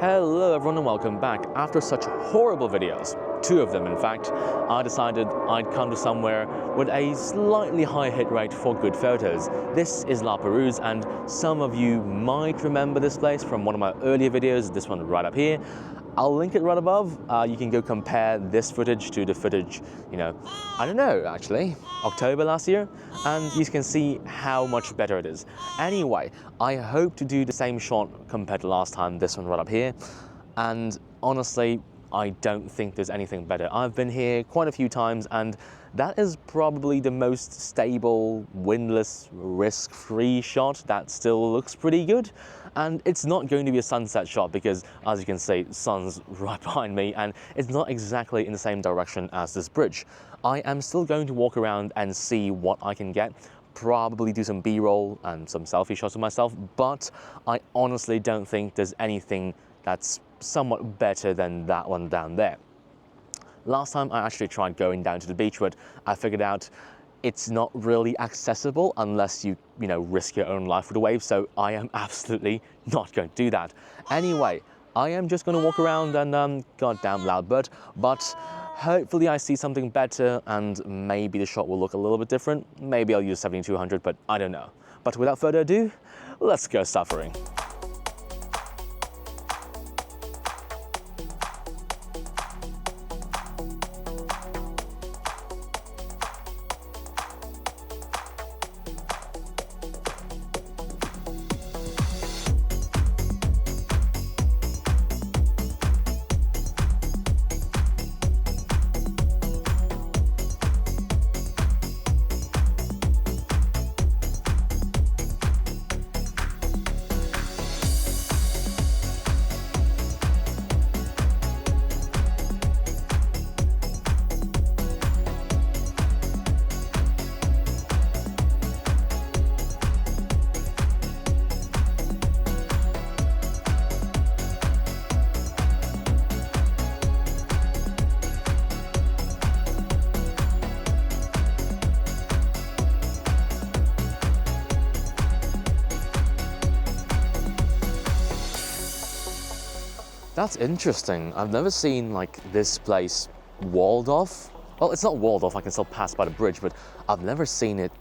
Hello everyone and welcome back. After such horrible videos, two of them in fact, I decided I'd come to somewhere with a slightly high hit rate for good photos. This is La Perouse, and some of you might remember this place from one of my earlier videos, this one right up here. I'll link it right above. You can go compare this footage to the footage, I don't know actually, October last year, and you can see how much better it is. Anyway, I hope to do the same shot compared to last time, this one right up here, and honestly, I don't think there's anything better. I've been here quite a few times, and that is probably the most stable, windless, risk-free shot that still looks pretty good. And it's not going to be a sunset shot because, as you can see, the sun's right behind me and it's not exactly in the same direction as this bridge. I am still going to walk around and see what I can get, probably do some B-roll and some selfie shots of myself, but I honestly don't think there's anything that's somewhat better than that one down there. Last time I actually tried going down to the beach, but I figured out it's not really accessible unless you risk your own life with the waves, so I am absolutely not going to do that. Anyway, I am just going to walk around and goddamn loud bird, but hopefully I see something better and maybe the shot will look a little bit different. Maybe I'll use 7200, but I don't know. But without further ado, let's go suffering. That's interesting. I've never seen like this place walled off. Well, it's not walled off, I can still pass by the bridge, but I've never seen it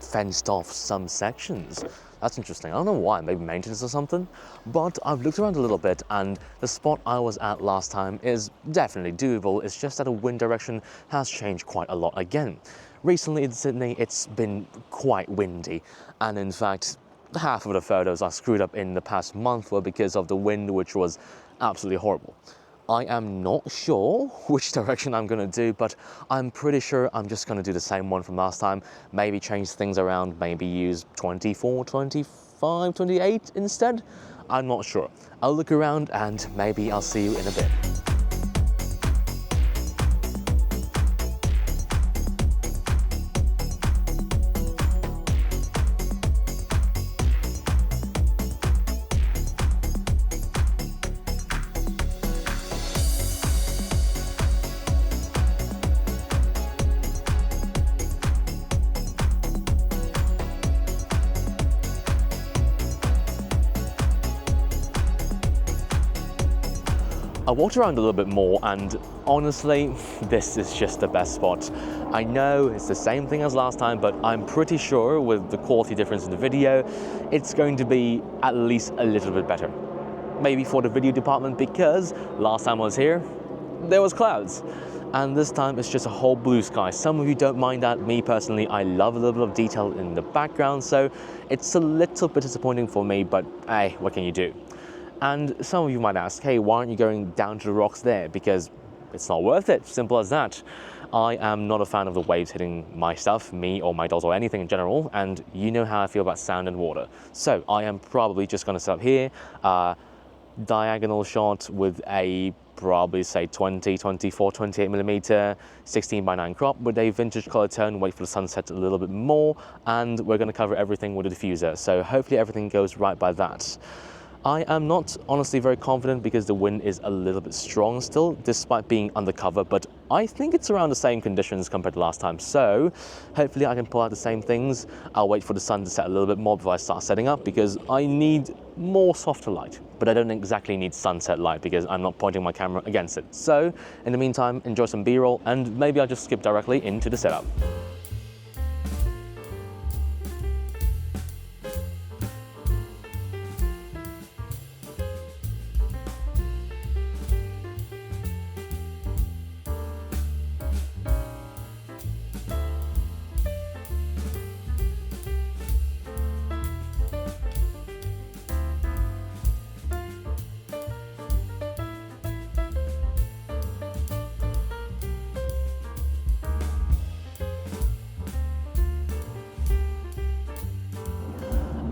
fenced off some sections. That's interesting. I don't know why, maybe maintenance or something, but I've looked around a little bit and the spot I was at last time is definitely doable. It's just that the wind direction has changed quite a lot again. Recently in Sydney, it's been quite windy, and in fact, half of the photos I screwed up in the past month were because of the wind, which was absolutely horrible. I am not sure which direction I'm going to do, but I'm pretty sure I'm just going to do the same one from last time, maybe change things around, maybe use 24, 25, 28 instead. I'm not sure. I'll look around and maybe I'll see you in a bit. I walked around a little bit more and honestly, this is just the best spot. I know it's the same thing as last time, but I'm pretty sure with the quality difference in the video, it's going to be at least a little bit better. Maybe for the video department, because last time I was here, there was clouds. And this time it's just a whole blue sky. Some of you don't mind that. Me personally, I love a little bit of detail in the background, so it's a little bit disappointing for me, but hey, what can you do? And some of you might ask, hey, why aren't you going down to the rocks there? Because it's not worth it, simple as that. I am not a fan of the waves hitting my stuff, me or my dolls or anything in general, and you know how I feel about sound and water. So I am probably just gonna set up here, diagonal shot with a probably say 20, 24, 28 millimeter, 16:9 crop with a vintage color tone, wait for the sunset a little bit more, and we're gonna cover everything with a diffuser. So hopefully everything goes right by that. I am not honestly very confident because the wind is a little bit strong still, despite being undercover, but I think it's around the same conditions compared to last time, so hopefully I can pull out the same things. I'll wait for the sun to set a little bit more before I start setting up, because I need more softer light, but I don't exactly need sunset light because I'm not pointing my camera against it. So in the meantime, enjoy some B-roll, and maybe I'll just skip directly into the setup.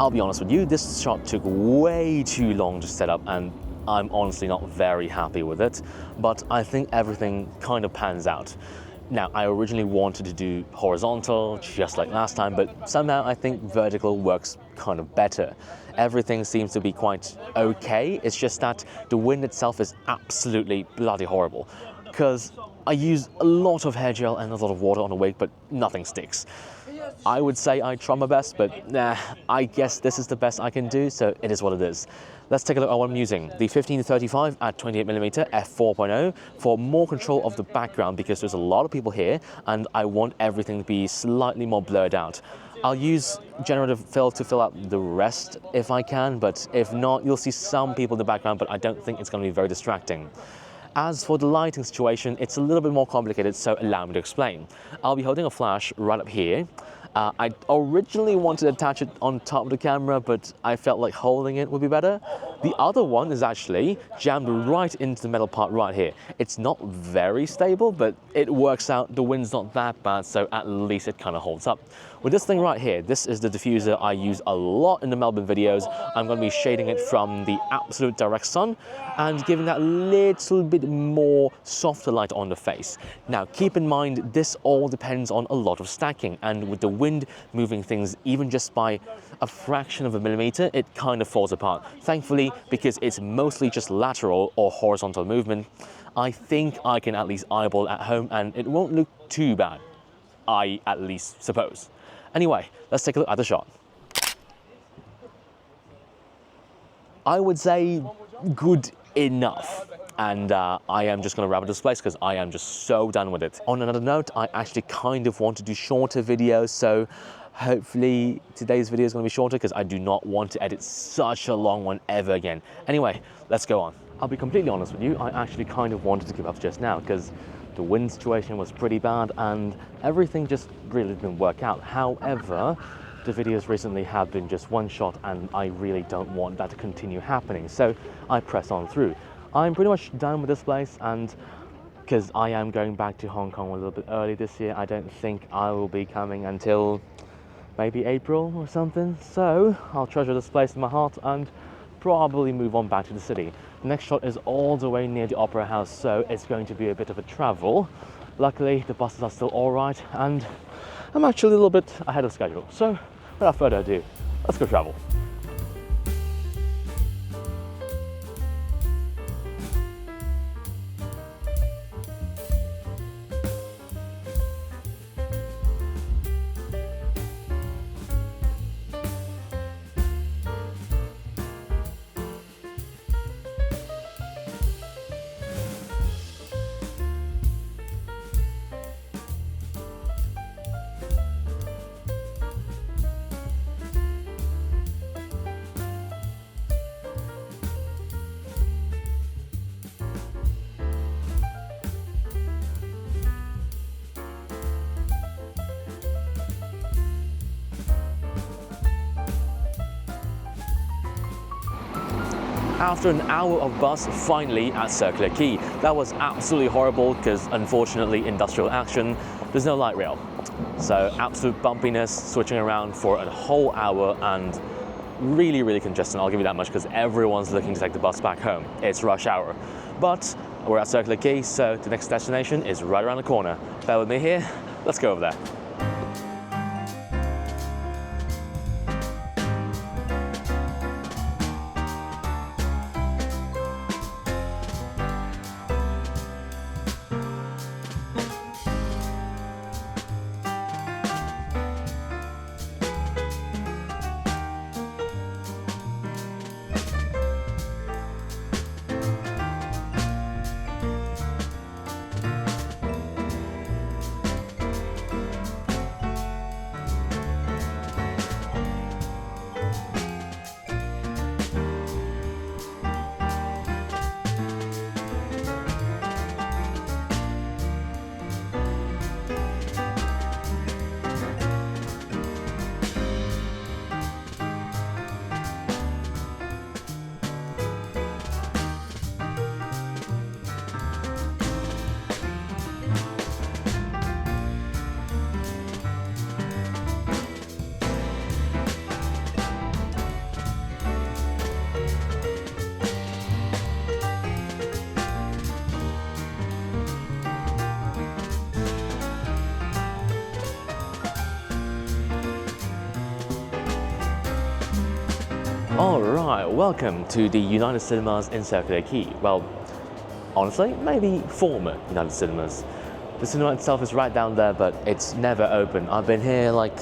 I'll be honest with you, this shot took way too long to set up, and I'm honestly not very happy with it, but I think everything kind of pans out. Now, I originally wanted to do horizontal, just like last time, but somehow I think vertical works kind of better. Everything seems to be quite okay, it's just that the wind itself is absolutely bloody horrible, because I use a lot of hair gel and a lot of water on the wig, but nothing sticks. I would say I try my best, but nah, I guess this is the best I can do, so it is what it is. Let's take a look at what I'm using. The 15-35 at 28mm f4.0 for more control of the background, because there's a lot of people here and I want everything to be slightly more blurred out. I'll use generative fill to fill out the rest if I can, but if not, you'll see some people in the background, but I don't think it's going to be very distracting. As for the lighting situation, it's a little bit more complicated, so allow me to explain. I'll be holding a flash right up here. I originally wanted to attach it on top of the camera, but I felt like holding it would be better. The other one is actually jammed right into the metal part right here. It's not very stable, but it works out. The wind's not that bad, so at least it kind of holds up. With this thing right here, this is the diffuser I use a lot in the Melbourne videos. I'm going to be shading it from the absolute direct sun and giving that little bit more softer light on the face. Now, keep in mind, this all depends on a lot of stacking, and with the wind moving things even just by a fraction of a millimeter, it kind of falls apart. Thankfully, because it's mostly just lateral or horizontal movement, I think I can at least eyeball at home and it won't look too bad. I at least suppose. Anyway, let's take a look at the shot. I would say good enough. And I am just going to wrap it this place because I am just so done with it. On another note, I actually kind of want to do shorter videos, so hopefully today's video is going to be shorter because I do not want to edit such a long one ever again. Anyway, let's go on. I'll be completely honest with you, I actually kind of wanted to give up just now because the wind situation was pretty bad and everything just really didn't work out. However, the videos recently have been just one shot and I really don't want that to continue happening, so I press on through. I'm pretty much done with this place, and because I am going back to Hong Kong a little bit early this year, I don't think I will be coming until maybe April or something. So I'll treasure this place in my heart and probably move on back to the city. The next shot is all the way near the Opera House, so it's going to be a bit of a travel. Luckily, the buses are still all right, and I'm actually a little bit ahead of schedule. So without further ado, let's go travel. After an hour of bus, finally at Circular Quay. That was absolutely horrible because unfortunately industrial action, there's no light rail. So absolute bumpiness, switching around for a whole hour and really congested, I'll give you that much, because everyone's looking to take the bus back home. It's rush hour. But we're at Circular Quay, so the next destination is right around the corner. Bear with me here, let's go over there. Alright, welcome to the United Cinemas in Circular Quay. Well, honestly, maybe former United Cinemas. The cinema itself is right down there, but it's never open. I've been here like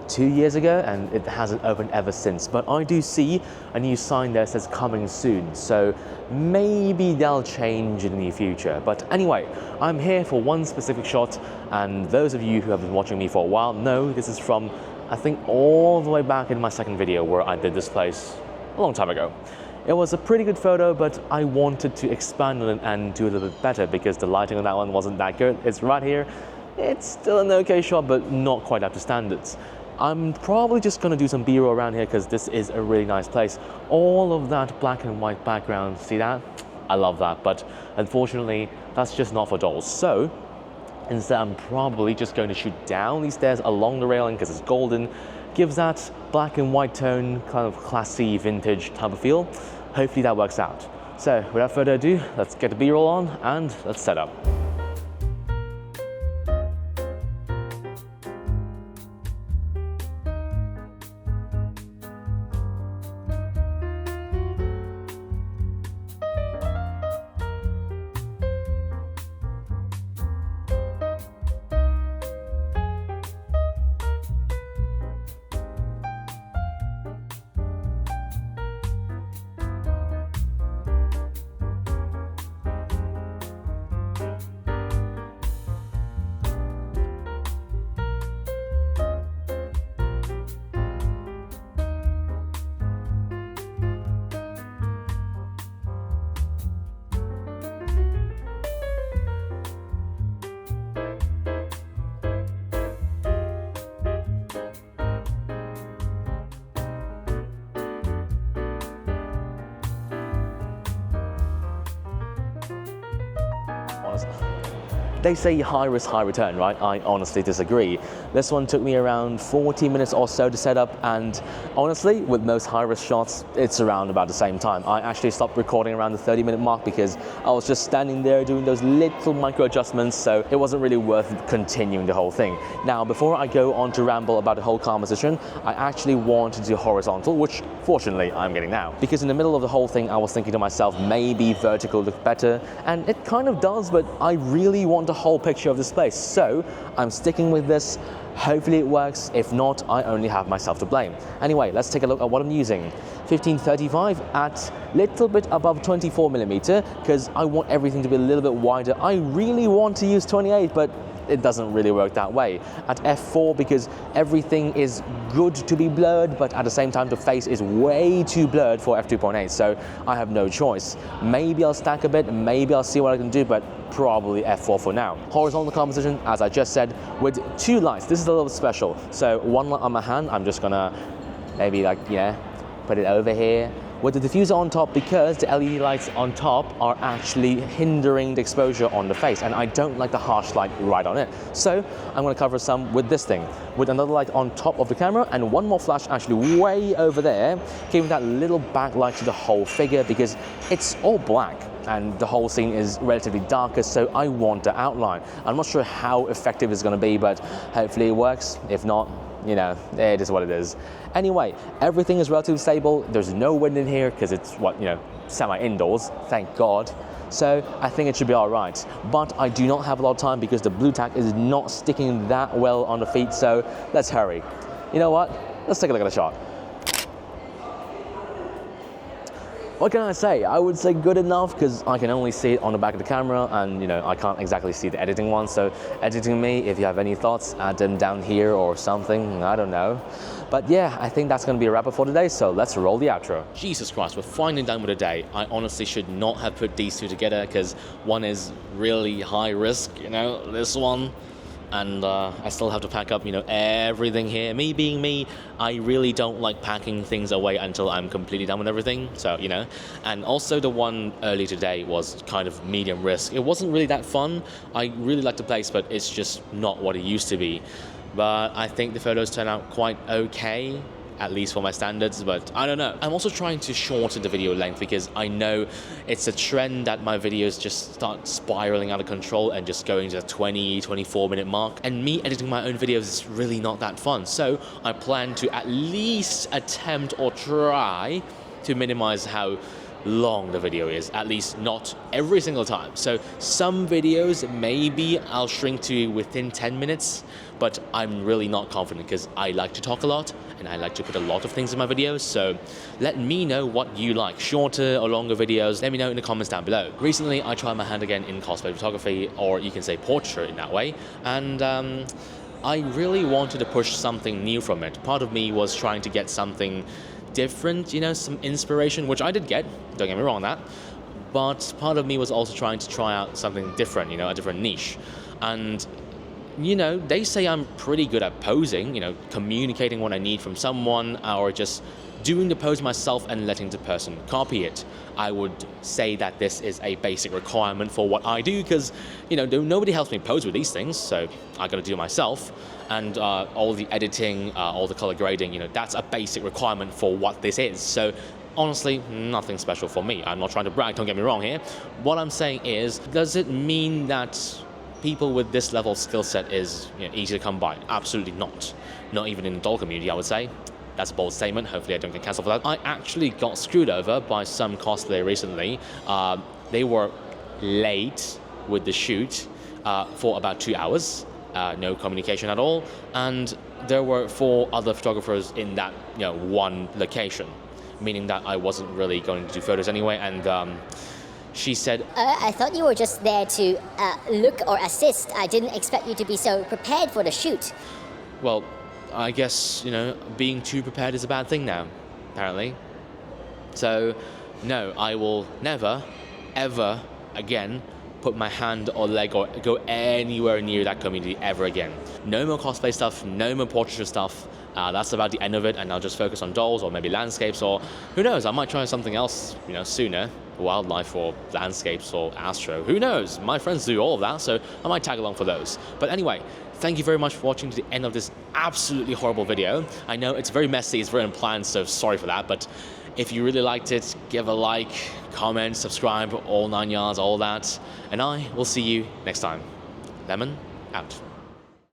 2 years ago and it hasn't opened ever since. But I do see a new sign there that says coming soon, so maybe they'll change in the near future. But anyway, I'm here for one specific shot, and those of you who have been watching me for a while know this is from, I think, all the way back in my second video where I did this place a long time ago. It was a pretty good photo, but I wanted to expand on it and do a little bit better because the lighting on that one wasn't that good. It's right here. It's still an okay shot, but not quite up to standards. I'm probably just going to do some B-roll around here because this is a really nice place. All of that black and white background, see that? I love that, but unfortunately, that's just not for dolls. So instead, I'm probably just going to shoot down these stairs along the railing because it's golden. Gives that black and white tone, kind of classy, vintage type of feel. Hopefully that works out. So without further ado, let's get the B-roll on and let's set up. They say high risk, high return, right? I honestly disagree. This one took me around 40 minutes or so to set up, and honestly, with most high risk shots, it's around about the same time. I actually stopped recording around the 30-minute mark because I was just standing there doing those little micro adjustments, so it wasn't really worth continuing the whole thing. Now, before I go on to ramble about the whole composition, I actually want to do horizontal, which fortunately I'm getting now. Because in the middle of the whole thing, I was thinking to myself, maybe vertical looked better, and it kind of does, but I really want the whole picture of this place, so I'm sticking with this. Hopefully it works. If not, I only have myself to blame. Anyway, let's take a look at what I'm using. 1535 at little bit above 24mm because I want everything to be a little bit wider. I really want to use 28, but it doesn't really work that way. At f4 because everything is good to be blurred, but at the same time the face is way too blurred for f2.8, so I have no choice. Maybe I'll stack a bit, maybe I'll see what I can do, but probably f4 for now. Horizontal composition, as I just said, with two lights. This is a little bit special. So one light on my hand, I'm just gonna maybe like, put it over here with the diffuser on top because the LED lights on top are actually hindering the exposure on the face, and I don't like the harsh light right on it. So I'm going to cover some with this thing, with another light on top of the camera and one more flash actually way over there, giving that little backlight to the whole figure because it's all black and the whole scene is relatively darker, so I want the outline. I'm not sure how effective it's going to be, but hopefully it works. If not, it is what it is. Anyway, everything is relatively stable. There's no wind in here because it's semi-indoors, thank God. So I think it should be all right. But I do not have a lot of time because the blue tack is not sticking that well on the feet, so let's hurry. You know what? Let's take a look at the shot. What can I say? I would say good enough because I can only see it on the back of the camera and I can't exactly see the editing one. So editing me, if you have any thoughts, add them down here or something, I don't know. But yeah, I think that's going to be a wrap up for today, so let's roll the outro. Jesus Christ, we're finally done with the day. I honestly should not have put these two together because one is really high risk, this one. And I still have to pack up, everything here. Me being me, I really don't like packing things away until I'm completely done with everything. So, and also the one early today was kind of medium risk. It wasn't really that fun. I really like the place, but it's just not what it used to be. But I think the photos turn out quite okay. at least for my standards, but I don't know. I'm also trying to shorten the video length because I know it's a trend that my videos just start spiraling out of control and just going to the 20, 24-minute mark. And me editing my own videos is really not that fun. So I plan to at least attempt or try to minimize how long the video is, at least not every single time. So some videos maybe I'll shrink to within 10 minutes, but I'm really not confident because I like to talk a lot and I like to put a lot of things in my videos. So let me know what you like, shorter or longer videos. Let me know in the comments down below. Recently I tried my hand again in cosplay photography, or you can say portraiture in that way, and I really wanted to push something new from it. Part of me was trying to get something different, you know, some inspiration, which I did get, don't get me wrong on that, but part of me was also trying to try out something different, you know, a different niche. And you know, they say I'm pretty good at posing, you know, communicating what I need from someone, or just doing the pose myself and letting the person copy it. I would say that this is a basic requirement for what I do because, you know, nobody helps me pose with these things, so I gotta do it myself. And all the editing, all the color grading, you know, that's a basic requirement for what this is. So honestly, nothing special for me. I'm not trying to brag, don't get me wrong here. What I'm saying is, does it mean that people with this level of skill set is, you know, easy to come by? Absolutely not. Not even in the doll community, I would say. That's a bold statement. Hopefully I don't get cancelled for that. I actually got screwed over by some cosplayer recently. They were late with the shoot for about 2 hours. No communication at all. And there were 4 other photographers in that, you know, one location, meaning that I wasn't really going to do photos anyway. And she said, I thought you were just there to look or assist. I didn't expect you to be so prepared for the shoot. Well, I guess, you know, being too prepared is a bad thing now, apparently. So, no, I will never, ever again put my hand or leg or go anywhere near that community ever again. No more cosplay stuff, no more portraiture stuff. That's about the end of it, and I'll just focus on dolls or maybe landscapes, or who knows, I might try something else, you know, sooner. Wildlife or landscapes or astro, who knows? My friends do all of that, so I might tag along for those. But anyway, thank you very much for watching to the end of this absolutely horrible video. I know it's very messy, it's very unplanned, so sorry for that, but if you really liked it, give a like, comment, subscribe, all 9 yards, all that, and I will see you next time. Lemon, out.